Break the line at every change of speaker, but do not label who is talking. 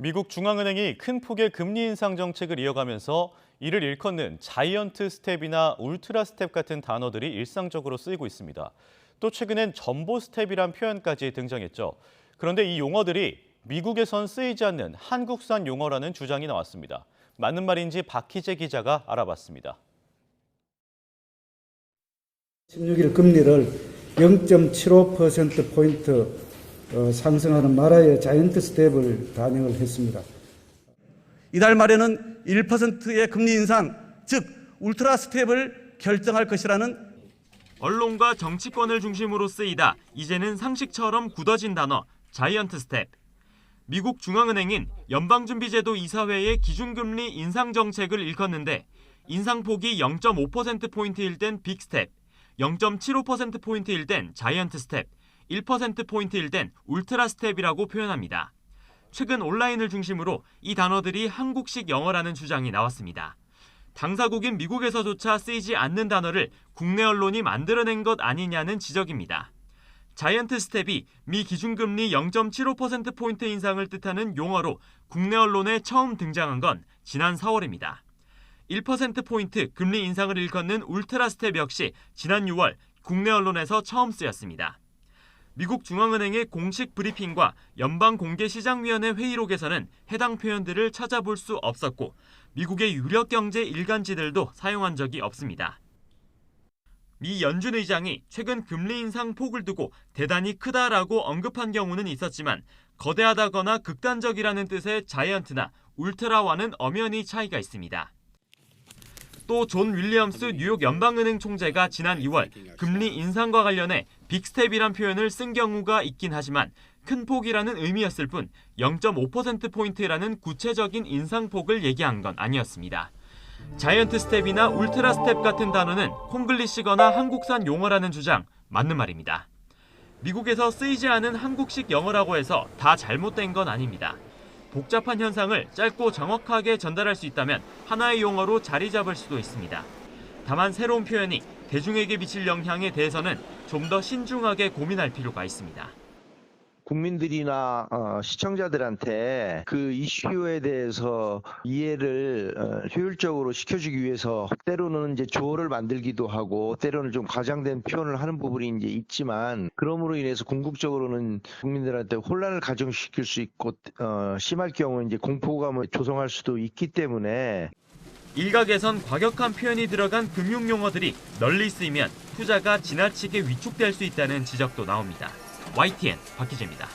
미국 중앙은행이 큰 폭의 금리 인상 정책을 이어가면서 이를 일컫는 자이언트 스텝이나 울트라 스텝 같은 단어들이 일상적으로 쓰이고 있습니다. 또 최근엔 전보 스텝이란 표현까지 등장했죠. 그런데 이 용어들이 미국에선 쓰이지 않는 한국산 용어라는 주장이 나왔습니다. 맞는 말인지 박희재 기자가 알아봤습니다.
16일 금리를 0.75%포인트 상승하는 마라의 자이언트 스텝을 단행을 했습니다.
이달 말에는 1%의 금리 인상, 즉 울트라 스텝을 결정할 것이라는
언론과 정치권을 중심으로 쓰이다 이제는 상식처럼 굳어진 단어 자이언트 스텝. 미국 중앙은행인 연방준비제도 이사회의 기준금리 인상 정책을 일컫는데 인상폭이 0.5%포인트일 땐 빅 스텝, 0.75%포인트일 땐 자이언트 스텝, 1%포인트일 땐 울트라 스텝이라고 표현합니다. 최근 온라인을 중심으로 이 단어들이 한국식 영어라는 주장이 나왔습니다. 당사국인 미국에서조차 쓰이지 않는 단어를 국내 언론이 만들어낸 것 아니냐는 지적입니다. 자이언트 스텝이 미 기준금리 0.75%포인트 인상을 뜻하는 용어로 국내 언론에 처음 등장한 건 지난 4월입니다. 1%포인트 금리 인상을 일컫는 울트라 스텝 역시 지난 6월 국내 언론에서 처음 쓰였습니다. 미국 중앙은행의 공식 브리핑과 연방공개시장위원회 회의록에서는 해당 표현들을 찾아볼 수 없었고 미국의 유력 경제 일간지들도 사용한 적이 없습니다. 미 연준 의장이 최근 금리 인상 폭을 두고 대단히 크다라고 언급한 경우는 있었지만 거대하다거나 극단적이라는 뜻의 자이언트나 울트라와는 엄연히 차이가 있습니다. 또 존 윌리엄스 뉴욕 연방은행 총재가 지난 2월 금리 인상과 관련해 빅스텝이란 표현을 쓴 경우가 있긴 하지만 큰 폭이라는 의미였을 뿐 0.5%포인트라는 구체적인 인상폭을 얘기한 건 아니었습니다. 자이언트 스텝이나 울트라 스텝 같은 단어는 콩글리시거나 한국산 용어라는 주장 맞는 말입니다. 미국에서 쓰이지 않은 한국식 영어라고 해서 다 잘못된 건 아닙니다. 복잡한 현상을 짧고 정확하게 전달할 수 있다면 하나의 용어로 자리 잡을 수도 있습니다. 다만 새로운 표현이 대중에게 미칠 영향에 대해서는 좀 더 신중하게 고민할 필요가 있습니다.
국민들이나 시청자들한테 그 이슈에 대해서 이해를 효율적으로 시켜주기 위해서 때로는 이제 조어를 만들기도 하고 때로는 좀 과장된 표현을 하는 부분이 이제 있지만 그럼으로 인해서 궁극적으로는 국민들한테 혼란을 가중시킬 수 있고 심할 경우 이제 공포감을 조성할 수도 있기 때문에
일각에선 과격한 표현이 들어간 금융 용어들이 널리 쓰이면 투자가 지나치게 위축될 수 있다는 지적도 나옵니다. YTN 박희재입니다.